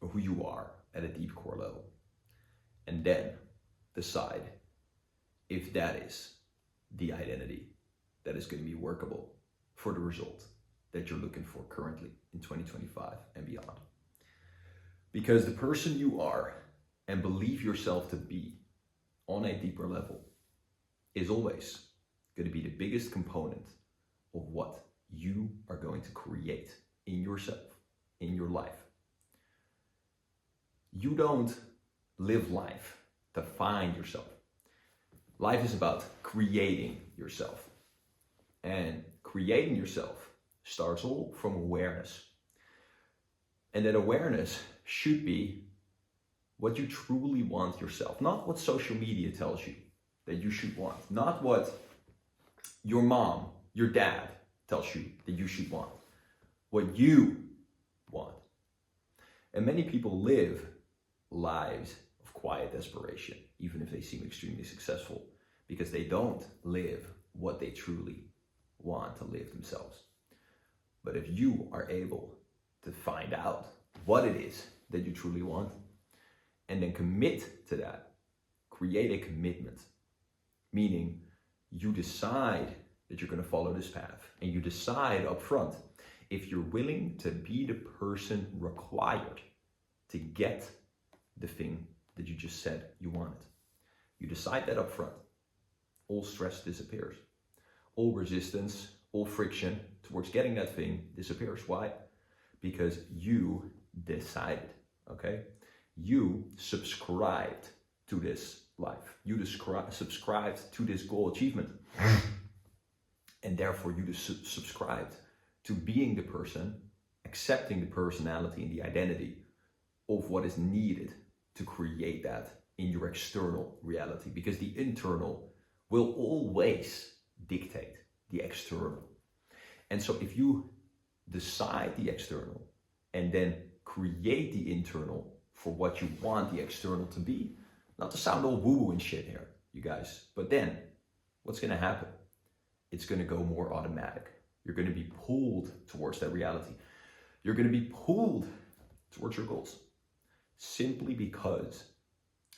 who you are at a deep core level. And then decide if that is the identity that is going to be workable for the result that you're looking for currently in 2025 and beyond. Because the person you are and believe yourself to be on a deeper level is always going to be the biggest component of what you are going to create in yourself, in your life. You don't live life to find yourself. Life is about creating yourself. And creating yourself starts all from awareness. And that awareness should be what you truly want yourself, not what social media tells you that you should want, not what your mom, your dad tells you that you should want, what you want. And many people live lives of quiet desperation, even if they seem extremely successful, because they don't live what they truly want to live themselves. But if you are able to find out what it is that you truly want, and then commit to that, create a commitment, meaning you decide that you're going to follow this path, and you decide up front if you're willing to be the person required to get the thing that you just said you wanted. You decide that up front. All stress disappears. All resistance, all friction towards getting that thing disappears. Why? Because you decided, okay? You subscribed to this life. You subscribed to this goal achievement. And therefore you subscribed to being the person, accepting the personality and the identity of what is needed to create that in your external reality. Because the internal will always dictate the external. And so if you decide the external and then create the internal for what you want the external to be, not to sound all woo-woo and shit here, you guys, but then what's going to happen? It's going to go more automatic. You're going to be pulled towards that reality. You're going to be pulled towards your goals simply because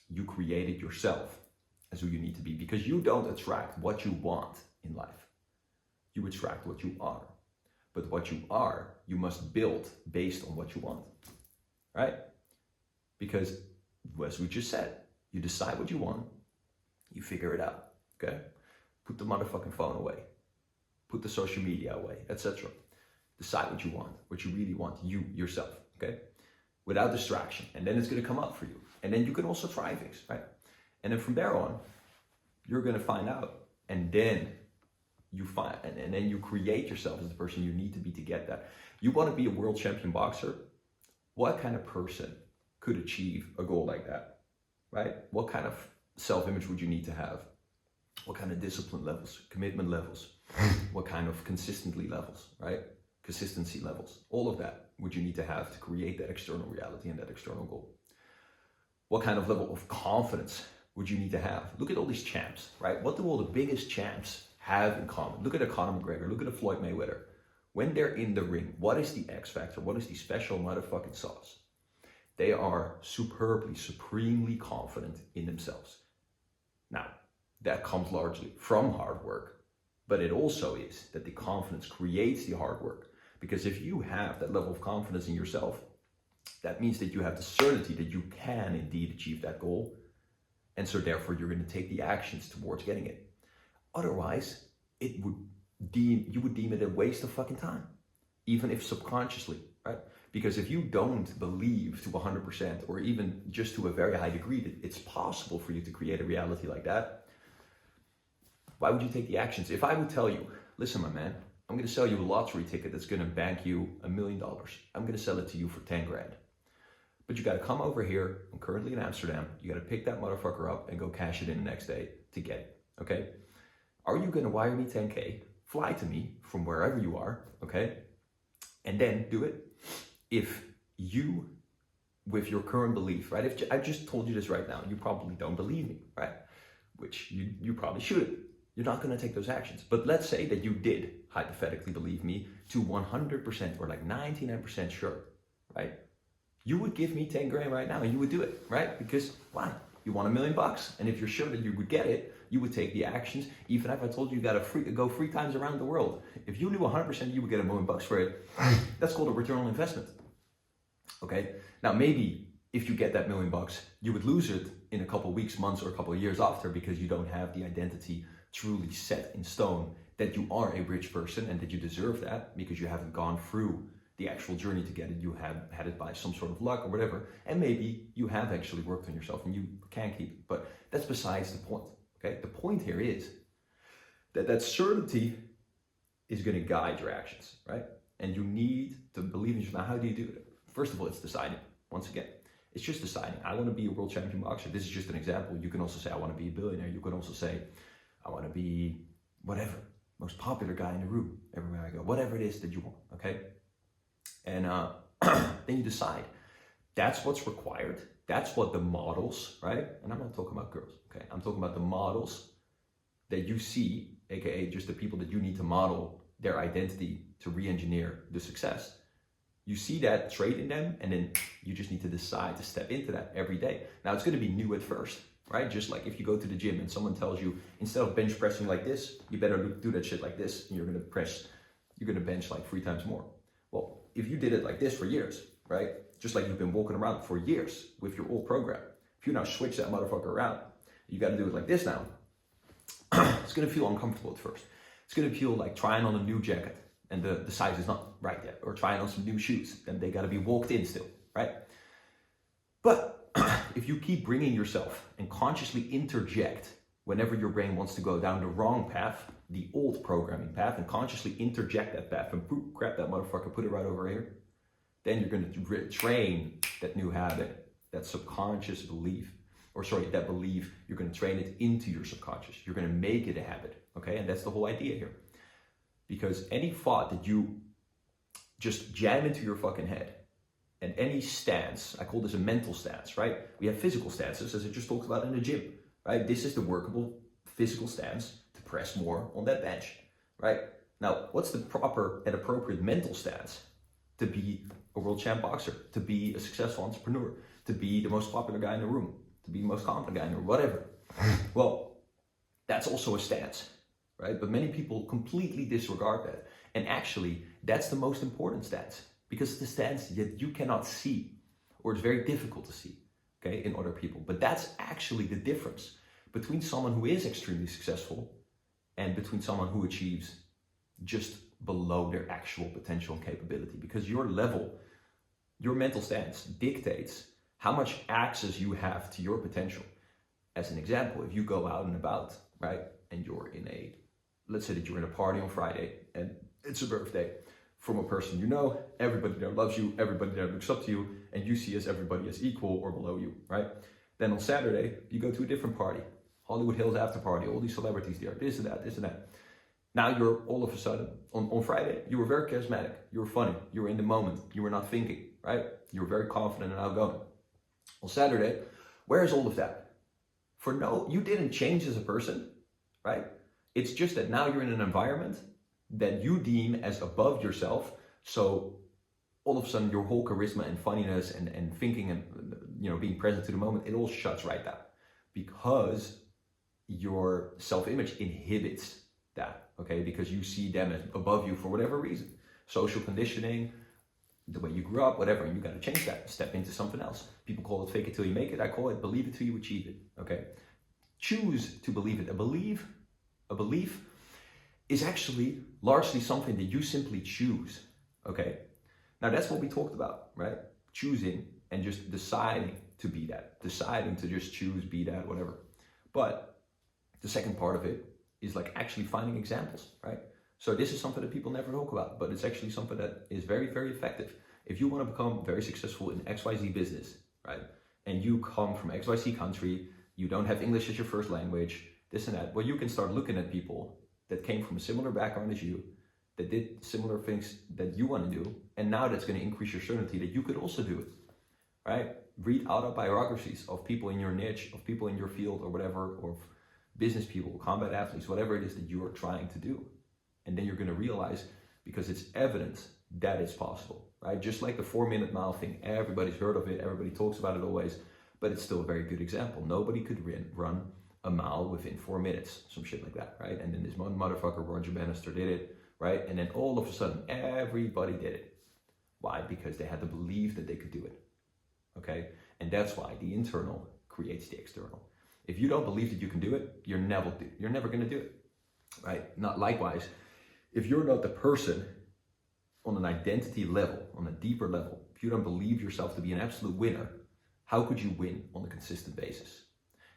you created yourself as who you need to be, because you don't attract what you want in life. You attract what you are. But what you are, you must build based on what you want, right? Because, as we just said, you decide what you want, you figure it out, okay? Put the motherfucking phone away. Put the social media away, etc. Decide what you want, what you really want, you, yourself, okay? Without distraction. And then it's going to come up for you. And then you can also try things, right? And then from there on, you're going to find out. And then you find, and then you create yourself as the person you need to be to get that. You want to be a world champion boxer? What kind of person could achieve a goal like that, right? What kind of self-image would you need to have? What kind of discipline levels, commitment levels, what kind of consistency levels, right? Consistency levels, all of that would you need to have to create that external reality and that external goal. What kind of level of confidence would you need to have? Look at all these champs, right? What do all the biggest champs have in common? Look at a Conor McGregor, look at a Floyd Mayweather. When they're in the ring, what is the X factor? What is the special motherfucking sauce? They are superbly, supremely confident in themselves. Now, that comes largely from hard work, but it also is that the confidence creates the hard work. Because if you have that level of confidence in yourself, that means that you have the certainty that you can indeed achieve that goal. And so therefore you're going to take the actions towards getting it. Otherwise, you would deem it a waste of fucking time, even if subconsciously, right? Because if you don't believe to 100% or even just to a very high degree that it's possible for you to create a reality like that, why would you take the actions? If I would tell you, listen, my man, I'm going to sell you a lottery ticket that's going to bank you $1 million. I'm going to sell it to you for 10 grand. But you got to come over here. I'm currently in Amsterdam. You got to pick that motherfucker up and go cash it in the next day to get it. Okay? Are you going to wire me 10K? Fly to me from wherever you are. Okay? And then do it. If you, with your current belief, right? If I just told you this right now, you probably don't believe me, right? Which you probably shouldn't. You're not going to take those actions. But let's say that you did hypothetically believe me to 100% or like 99% sure, right? You would give me 10 grand right now and you would do it, right? Because why? You want $1 million. And if you're sure that you would get it, you would take the actions. Even if I told you got to go 3 times around the world, if you knew 100% you would get $1 million for it, that's called a return on investment. Okay. Now, maybe if you get that $1 million, you would lose it in a couple of weeks, months, or a couple of years after, because you don't have the identity truly set in stone that you are a rich person and that you deserve that, because you haven't gone through the actual journey to get it. You have had it by some sort of luck or whatever, and maybe you have actually worked on yourself and you can keep it, but that's besides the point. Okay, the point here is that certainty is going to guide your actions, right? And you need to believe in yourself. Now, how do you do it? First of all, it's deciding. Once again, it's just deciding. I want to be a world champion boxer. This is just an example. You can also say, I want to be a billionaire. You can also say, I want to be whatever, most popular guy in the room everywhere I go, whatever it is that you want, okay? And then you decide. That's what's required. That's what the models, right? And I'm not talking about girls, okay? I'm talking about the models that you see, aka just the people that you need to model their identity to re-engineer the success. You see that trait in them, and then you just need to decide to step into that every day. Now, it's going to be new at first, right? Just like if you go to the gym and someone tells you, instead of bench pressing like this, you better do that shit like this, and you're going to bench like 3 times more. Well, if you did it like this for years, right? Just like you've been walking around for years with your old program. If you now switch that motherfucker around, you got to do it like this now. It's going to feel uncomfortable at first. It's going to feel like trying on a new jacket and the size is not right yet, or trying on some new shoes and they got to be walked in still, right? But if you keep bringing yourself and consciously interject whenever your brain wants to go down the wrong path, the old programming path, and consciously interject that path and grab that motherfucker, put it right over here, then you're going to train that new habit, that subconscious belief, that belief, you're going to train it into your subconscious. You're going to make it a habit, okay? And that's the whole idea here. Because any thought that you just jam into your fucking head, and any stance, I call this a mental stance, right? We have physical stances, as I just talked about in the gym, right? This is the workable physical stance to press more on that bench, right? Now, what's the proper and appropriate mental stance to be a world champ boxer, to be a successful entrepreneur, to be the most popular guy in the room, to be the most confident guy in the room, whatever? Well, that's also a stance, right? But many people completely disregard that. And actually, that's the most important stance, because it's the stance that you cannot see, or it's very difficult to see, okay, in other people. But that's actually the difference between someone who is extremely successful and between someone who achieves just below their actual potential and capability. Because your level, your mental stance dictates how much access you have to your potential. As an example, if you go out and about, right, and you're in let's say that you're in a party on Friday and it's a birthday from a person you know, everybody there loves you, everybody there looks up to you, and you see everybody as equal or below you, right? Then on Saturday, you go to a different party, Hollywood Hills after party, all these celebrities there, this and that, this and that. Now you're all of a sudden, on Friday, you were very charismatic, you were funny, you were in the moment, you were not thinking, right? You were very confident and outgoing. On Saturday, where is all of that? You didn't change as a person, right? It's just that now you're in an environment that you deem as above yourself. So all of a sudden your whole charisma and funniness and thinking and being present to the moment, it all shuts right down, because your self-image inhibits that, okay? Because you see them as above you for whatever reason. Social conditioning, the way you grew up, whatever, and you got to change that, step into something else. People call it fake it till you make it. I call it believe it till you achieve it, okay? Choose to believe it. A belief is actually largely something that you simply choose, okay? Now that's what we talked about, right? Choosing and just deciding to be that, deciding to just choose, be that, whatever. But the second part of it is like actually finding examples, right? So this is something that people never talk about, but it's actually something that is very, very effective. If you want to become very successful in XYZ business, right? And you come from XYZ country, you don't have English as your first language, this and that, well, you can start looking at people that came from a similar background as you, that did similar things that you want to do, and now that's going to increase your certainty that you could also do it, right? Read autobiographies of people in your niche, of people in your field or whatever, or business people, combat athletes, whatever it is that you are trying to do. And then you're going to realize, because it's evident, that it's possible, right? Just like the 4-minute mile thing, everybody's heard of it, everybody talks about it always, but it's still a very good example. Nobody could run a mile within 4 minutes, some shit like that, right? And then this one motherfucker, Roger Bannister, did it, right? And then all of a sudden, everybody did it. Why? Because they had the belief that they could do it, okay? And that's why the internal creates the external. If you don't believe that you can do it, you're never gonna do it, right? Not likewise, if you're not the person on an identity level, on a deeper level, if you don't believe yourself to be an absolute winner, how could you win on a consistent basis?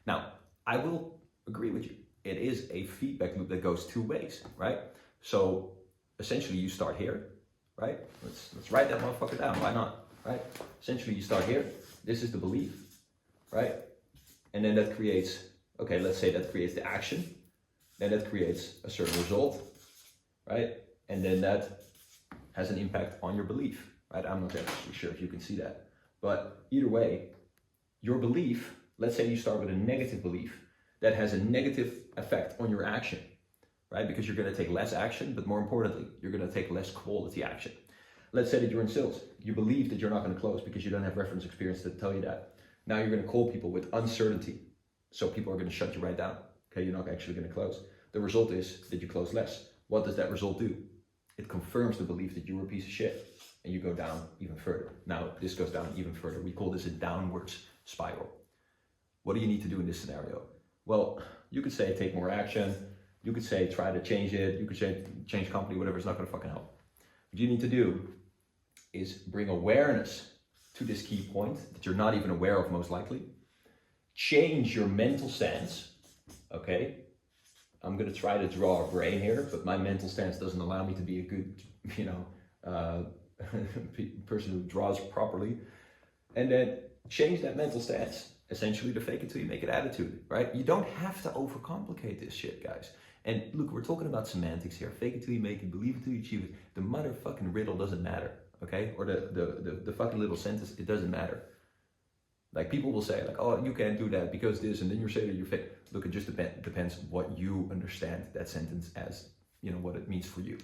Now, I will agree with you. It is a feedback loop that goes two ways, right? So essentially you start here, right? Let's write that motherfucker down, why not, right? Essentially you start here, this is the belief, right? And then that creates, okay, let's say that creates the action, then that creates a certain result, right? And then that has an impact on your belief, right? I'm not actually sure if you can see that, but either way, your belief, let's say you start with a negative belief, that has a negative effect on your action, right? Because you're gonna take less action, but more importantly, you're gonna take less quality action. Let's say that you're in sales. You believe that you're not gonna close because you don't have reference experience to tell you that. Now you're gonna call people with uncertainty. So people are gonna shut you right down. Okay, you're not actually gonna close. The result is that you close less. What does that result do? It confirms the belief that you were a piece of shit and you go down even further. Now this goes down even further. We call this a downwards spiral. What do you need to do in this scenario? Well, you could say take more action. You could say try to change it. You could say change company, whatever. It's not gonna fucking help. What you need to do is bring awareness to this key point that you're not even aware of most likely. Change your mental stance, okay? I'm gonna try to draw a brain here, but my mental stance doesn't allow me to be a good, person who draws properly. And then change that mental stance, essentially to fake it till you make it attitude, right? You don't have to overcomplicate this shit, guys. And look, we're talking about semantics here. Fake it till you make it, believe it till you achieve it. The motherfucking riddle doesn't matter, okay? Or the fucking little sentence, it doesn't matter. Like people will say like, oh, you can't do that because this, and then you say that you're fake. Look, it just depends what you understand that sentence as, what it means for you.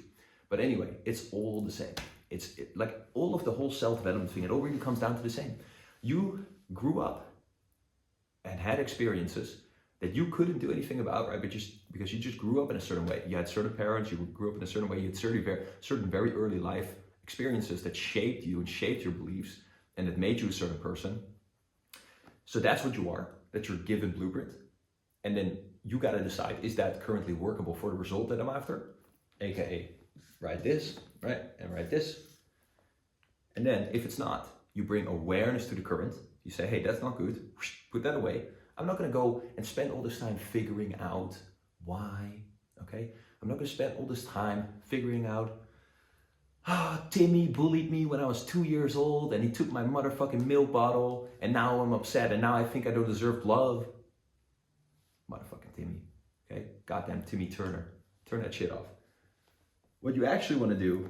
But anyway, it's all the same. It's like all of the whole self-development thing, it all really comes down to the same. You grew up and had experiences that you couldn't do anything about, right? But just because you just grew up in a certain way. You had certain parents, you grew up in a certain way, you had certain very early life experiences that shaped you and shaped your beliefs and that made you a certain person. So that's what you are, that's your given blueprint. And then you gotta decide, is that currently workable for the result that I'm after? AKA, write this, right? And write this. And then if it's not, you bring awareness to the current. You say, hey, that's not good, put that away. I'm not gonna go and spend all this time figuring out why, okay? I'm not gonna spend all this time figuring out, Timmy bullied me when I was 2 years old and he took my motherfucking milk bottle and now I'm upset and now I think I don't deserve love. Motherfucking Timmy, okay? Goddamn Timmy Turner, turn that shit off. What you actually wanna do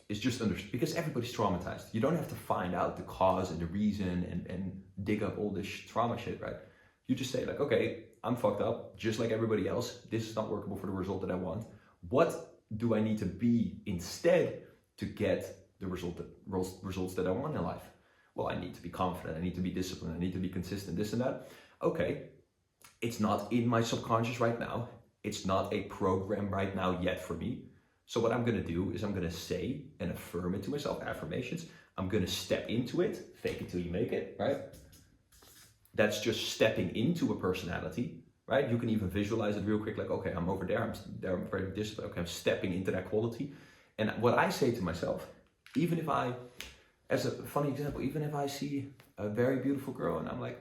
is just understand, because everybody's traumatized. You don't have to find out the cause and the reason and dig up all this trauma shit, right? You just say like, okay, I'm fucked up, just like everybody else. This is not workable for the result that I want. What do I need to be instead to get the results that I want in life? Well, I need to be confident, I need to be disciplined, I need to be consistent, this and that. Okay, it's not in my subconscious right now. It's not a program right now yet for me. So what I'm gonna do is I'm gonna say and affirm it to myself, affirmations. I'm gonna step into it, fake it till you make it, right? That's just stepping into a personality, right? You can even visualize it real quick, like, okay, I'm over there, I'm very disciplined, okay, I'm stepping into that quality. And what I say to myself, even if I, as a funny example, even if I see a very beautiful girl and I'm like,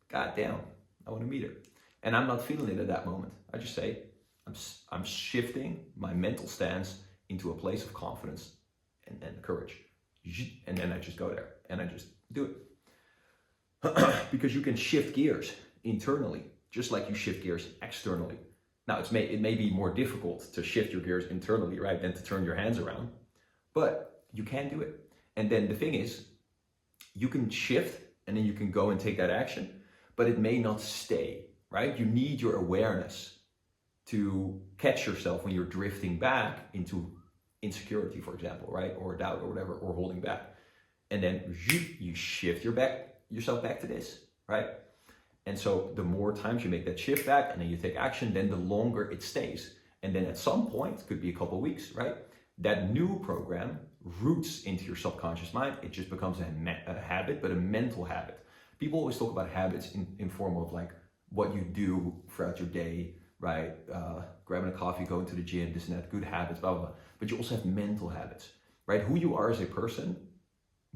God damn, I want to meet her. And I'm not feeling it at that moment. I just say, I'm shifting my mental stance into a place of confidence and courage. And then I just go there and I just do it. Because you can shift gears internally, just like you shift gears externally. Now, it may be more difficult to shift your gears internally, right, than to turn your hands around, but you can do it. And then the thing is, you can shift and then you can go and take that action, but it may not stay, right? You need your awareness to catch yourself when you're drifting back into insecurity, for example, right? Or doubt or whatever, or holding back. and then you shift yourself back to this, right? And so the more times you make that shift back and then you take action, then the longer it stays. And then at some point, could be a couple of weeks, right? That new program roots into your subconscious mind. It just becomes a habit, but a mental habit. People always talk about habits in form of like what you do throughout your day, right? Grabbing a coffee, going to the gym, this and that, good habits, blah, blah, blah. But you also have mental habits, right? Who you are as a person,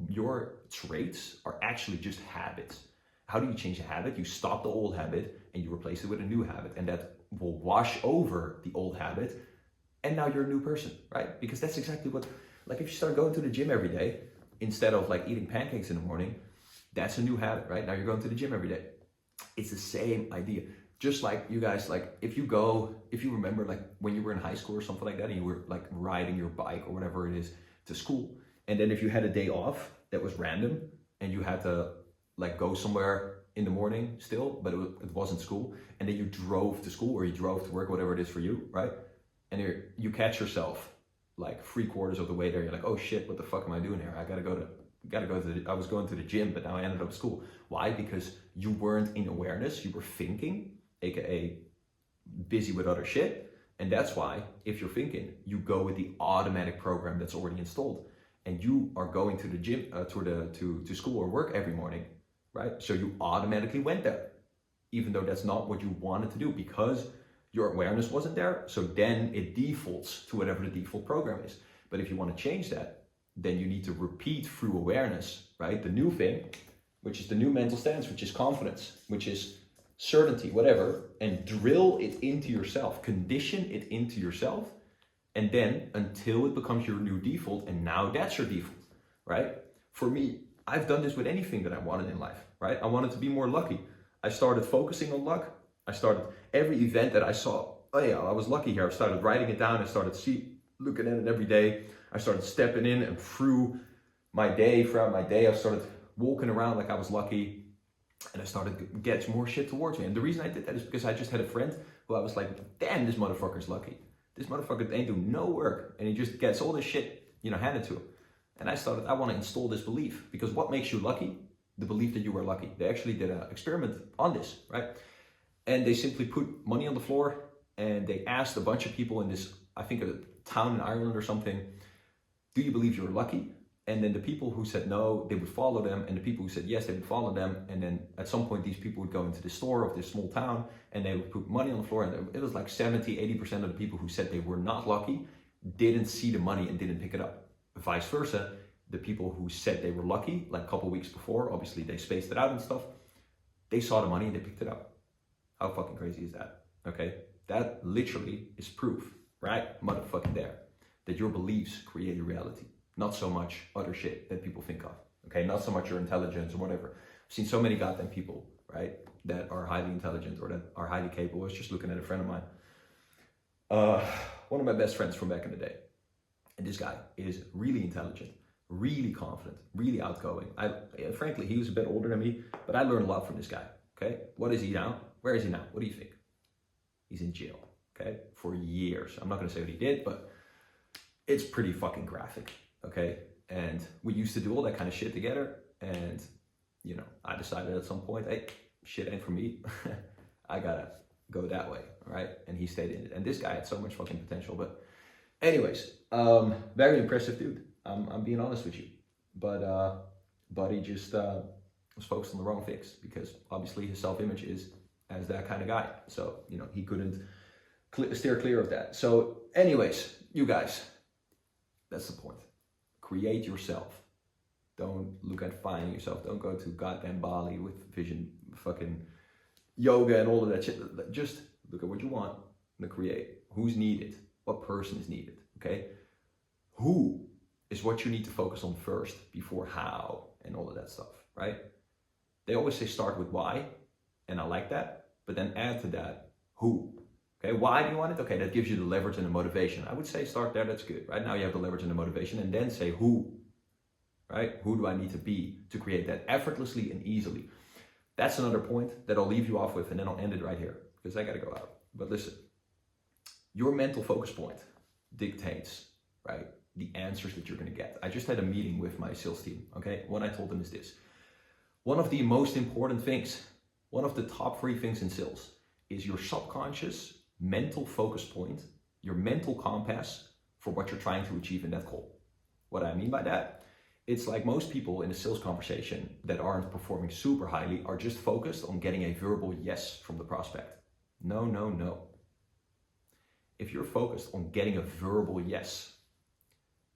your traits are actually just habits. How do you change a habit? You stop the old habit and you replace it with a new habit, and that will wash over the old habit, and now you're a new person, right? Because that's exactly what, like if you start going to the gym every day instead of like eating pancakes in the morning, that's a new habit, right? Now you're going to the gym every day. It's the same idea. Just like you guys, like if you remember like when you were in high school or something like that and you were like riding your bike or whatever it is to school, and then if you had a day off that was random and you had to like go somewhere in the morning still, but it wasn't school, and then you drove to school or you drove to work, whatever it is for you, right? And you catch yourself like 3/4 of the way there. You're like, oh shit, what the fuck am I doing here? I I was going to the gym, but now I ended up at school. Why? Because you weren't in awareness, you were thinking, aka busy with other shit. And that's why if you're thinking, you go with the automatic program that's already installed, and you are going to the gym, to school or work every morning, right? So you automatically went there, even though that's not what you wanted to do, because your awareness wasn't there. So then it defaults to whatever the default program is. But if you want to change that, then you need to repeat through awareness, right? The new thing, which is the new mental stance, which is confidence, which is certainty, whatever, and drill it into yourself, condition it into yourself, and then until it becomes your new default, and now that's your default, right? For me, I've done this with anything that I wanted in life, right? I wanted to be more lucky. I started focusing on luck. I started every event that I saw, oh yeah, I was lucky here. I started writing it down. I started looking at it every day. I started stepping in, and throughout my day, I started walking around like I was lucky, and I started to get more shit towards me. And the reason I did that is because I just had a friend who I was like, damn, this motherfucker's lucky. This motherfucker ain't doing no work, and he just gets all this shit, handed to him. And I want to install this belief, because what makes you lucky? The belief that you were lucky. They actually did an experiment on this, right? And they simply put money on the floor, and they asked a bunch of people in this, I think a town in Ireland or something, do you believe you're lucky? And then the people who said no, they would follow them, and the people who said yes, they would follow them. And then at some point, these people would go into the store of this small town, and they would put money on the floor, and it was like 70-80% of the people who said they were not lucky didn't see the money and didn't pick it up. Vice versa, the people who said they were lucky, like a couple weeks before, obviously they spaced it out and stuff, they saw the money and they picked it up. How fucking crazy is that? Okay, that literally is proof, right? Motherfucking there, that your beliefs create your reality. Not so much other shit that people think of, okay? Not so much your intelligence or whatever. I've seen so many goddamn people, right, that are highly intelligent or that are highly capable. I was just looking at a friend of mine, one of my best friends from back in the day. And this guy is really intelligent, really confident, really outgoing. Frankly, he was a bit older than me, but I learned a lot from this guy, okay? What is he now? Where is he now? What do you think? He's in jail, okay? For years. I'm not gonna say what he did, but it's pretty fucking graphic, okay? And we used to do all that kind of shit together, and I decided at some point, hey, shit ain't for me. I gotta go that way, all right? And he stayed in it. And this guy had so much fucking potential, but anyways, very impressive dude. I'm being honest with you, but he just was focused on the wrong things, because obviously his self-image is as that kind of guy. So he couldn't steer clear of that. So anyways, you guys, that's the point. Create yourself. Don't look at finding yourself. Don't go to goddamn Bali with vision, fucking yoga and all of that shit. Just look at what you want and create. Who's needed? What person is needed? Okay? Who is what you need to focus on first before how and all of that stuff, right? They always say start with why, and I like that, but then add to that who. Okay, why do you want it? Okay, that gives you the leverage and the motivation. I would say start there, that's good. Right now you have the leverage and the motivation, and then say who, right? Who do I need to be to create that effortlessly and easily? That's another point that I'll leave you off with, and then I'll end it right here, because I gotta go out. But listen, your mental focus point dictates, right, the answers that you're going to get. I just had a meeting with my sales team, okay? What I told them is this. One of the most important things, one of the top 3 things in sales is your subconscious mental focus point, your mental compass for what you're trying to achieve in that call. What I mean by that, it's like most people in a sales conversation that aren't performing super highly are just focused on getting a verbal yes from the prospect. No, no, no. If you're focused on getting a verbal yes,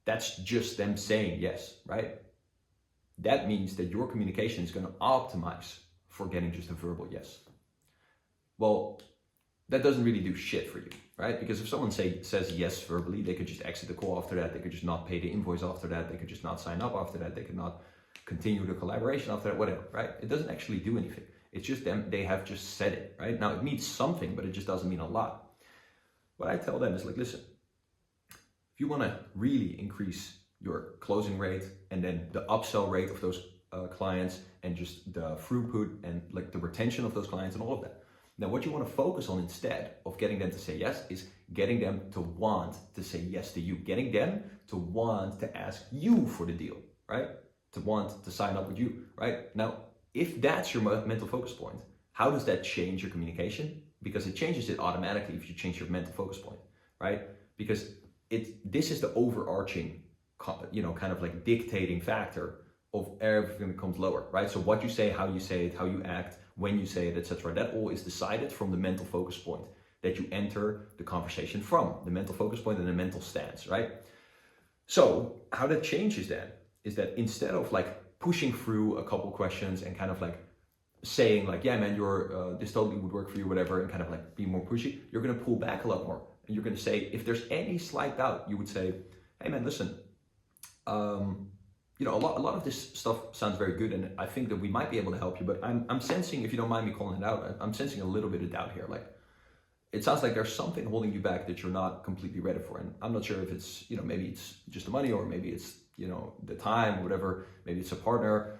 that's just them saying yes, right? That means that your communication is going to optimize for getting just a verbal yes. Well, that doesn't really do shit for you, right? Because if someone says yes verbally, they could just exit the call after that. They could just not pay the invoice after that. They could just not sign up after that. They could not continue the collaboration after that, whatever, right? It doesn't actually do anything. It's just them, they have just said it, right? Now it means something, but it just doesn't mean a lot. What I tell them is like, listen, if you want to really increase your closing rate and then the upsell rate of those clients and just the throughput and like the retention of those clients and all of that. Now, what you want to focus on instead of getting them to say yes is getting them to want to say yes to you, getting them to want to ask you for the deal, right? To want to sign up with you, right? Now, if that's your mental focus point, how does that change your communication? Because it changes it automatically if you change your mental focus point, right? Because this is the overarching, kind of like dictating factor of everything that comes lower, right? So what you say, how you act, when you say it, etc. That all is decided from the mental focus point that you enter the conversation from, the mental focus point and the mental stance, right? So how that changes then is that instead of like pushing through a couple questions and kind of like saying like, yeah, man, this totally would work for you, whatever, and kind of like be more pushy, you're going to pull back a lot more. And you're going to say, if there's any slight doubt, you would say, hey man, listen, a lot of this stuff sounds very good, and I think that we might be able to help you, but I'm sensing, if you don't mind me calling it out, I'm sensing a little bit of doubt here. Like, it sounds like there's something holding you back that you're not completely ready for. And I'm not sure if it's, maybe it's just the money, or maybe it's, the time, or whatever, maybe it's a partner.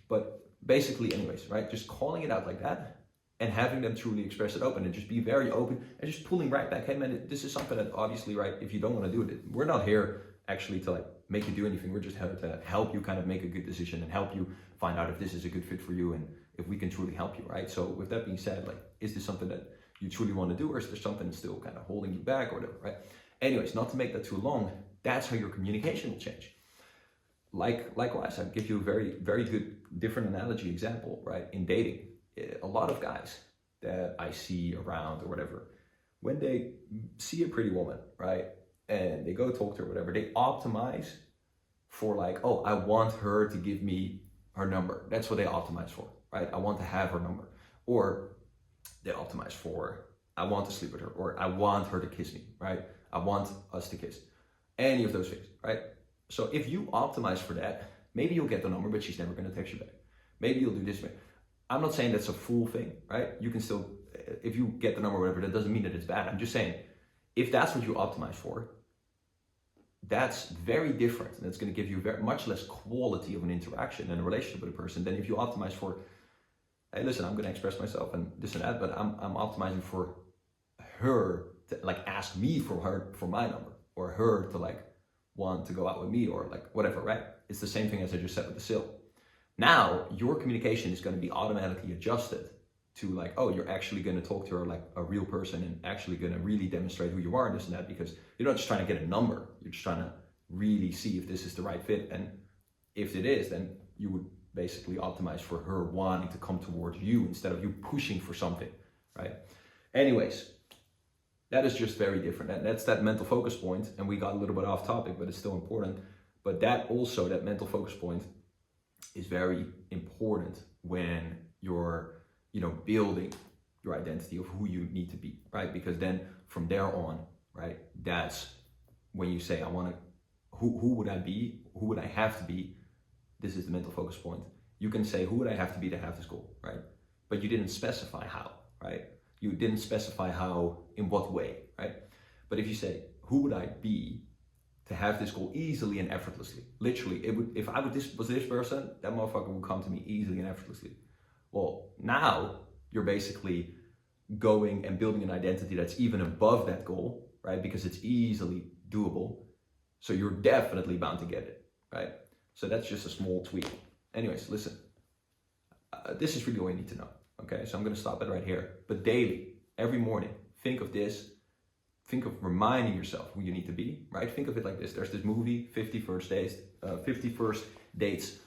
But basically anyways, right? Just calling it out like that and having them truly express it open and just be very open and just pulling right back. Hey man, this is something that obviously, right, if you don't want to do it, we're not here actually to like make you do anything. We're just here to help you kind of make a good decision and help you find out if this is a good fit for you and if we can truly help you, right? So with that being said, like, is this something that you truly want to do, or is there something that's still kind of holding you back or whatever, right? Anyways, not to make that too long, that's how your communication will change. Likewise, I'll give you a very, very good different analogy example, right? In dating, a lot of guys that I see around or whatever, when they see a pretty woman, right, and they go talk to her, whatever, they optimize for like, oh, I want her to give me her number. That's what they optimize for, right? I want to have her number. Or they optimize for, I want to sleep with her, or I want her to kiss me, right? I want us to kiss. Any of those things, right? So if you optimize for that, maybe you'll get the number, but she's never going to text you back. Maybe you'll do this way. I'm not saying that's a full thing, right? You can still, if you get the number or whatever, that doesn't mean that it's bad. I'm just saying, if that's what you optimize for, that's very different. And it's going to give you much less quality of an interaction and a relationship with a person than if you optimize for, hey, listen, I'm going to express myself and this and that, but I'm optimizing for her to like ask me for my number, or her to like want to go out with me, or like whatever, right? It's the same thing as I just said with the sale. Now your communication is going to be automatically adjusted to like, oh, you're actually going to talk to her like a real person and actually going to really demonstrate who you are and this and that, because you're not just trying to get a number. You're just trying to really see if this is the right fit. And if it is, then you would basically optimize for her wanting to come towards you instead of you pushing for something, right? Anyways, that is just very different. And that's that mental focus point. And we got a little bit off topic, but it's still important. But that also, that mental focus point is very important when you're, building your identity of who you need to be, right? Because then from there on, right, that's when you say, who would I be? Who would I have to be? This is the mental focus point. You can say, who would I have to be to have this goal, right? But you didn't specify how, right? You didn't specify how, in what way, right? But if you say, who would I be to have this goal easily and effortlessly? Literally, if I was this person, that motherfucker would come to me easily and effortlessly. Well, now you're basically going and building an identity that's even above that goal, right? Because it's easily doable. So you're definitely bound to get it, right? So that's just a small tweak. Anyways, listen, this is really all you need to know, okay? So I'm gonna stop it right here. But daily, every morning, think of this. Think of reminding yourself who you need to be, right? Think of it like this. There's this movie, 50 First Dates.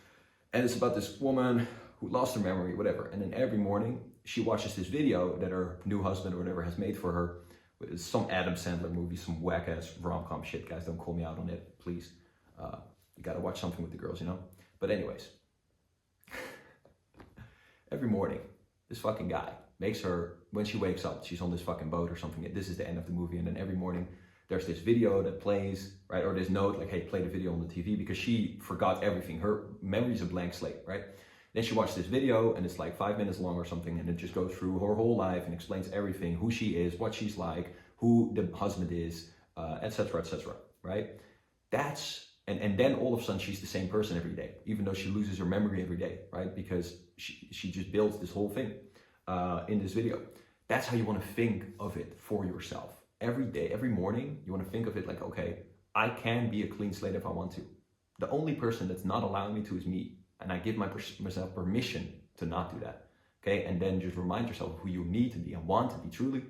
And it's about this woman who lost her memory, whatever. And then every morning she watches this video that her new husband or whatever has made for her. It's some Adam Sandler movie, some whack ass rom-com shit. Guys, don't call me out on it, please. You gotta watch something with the girls, you know? But anyways, every morning, this fucking guy makes her, when she wakes up, she's on this fucking boat or something. This is the end of the movie. And then every morning there's this video that plays, right? Or this note like, hey, play the video on the TV, because she forgot everything. Her memory's a blank slate, right? Then she watched this video and it's like 5 minutes long or something. And it just goes through her whole life and explains everything, who she is, what she's like, who the husband is, etc., right? And then all of a sudden she's the same person every day, even though she loses her memory every day, right? Because she just builds this whole thing in this video. That's how you want to think of it for yourself. Every day, every morning, you want to think of it like, okay, I can be a clean slate if I want to. The only person that's not allowing me to is me. And I give myself permission to not do that. Okay, and then just remind yourself who you need to be and want to be truly,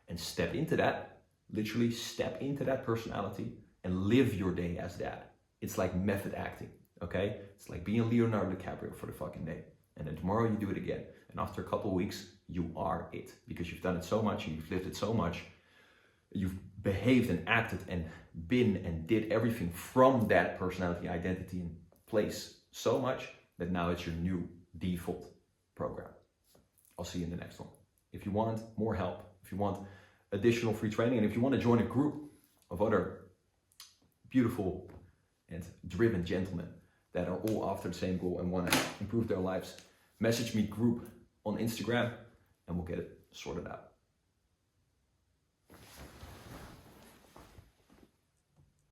and step into that, literally step into that personality and live your day as that. It's like method acting, okay? It's like being Leonardo DiCaprio for the fucking day. And then tomorrow you do it again. And after a couple of weeks, you are it, because you've done it so much and you've lived it so much. You've behaved and acted and been and did everything from that personality, identity, and place so much that now it's your new default program. I'll see you in the next one. If you want more help, if you want additional free training, and if you want to join a group of other beautiful and driven gentlemen that are all after the same goal and want to improve their lives, message me group on Instagram and we'll get it sorted out.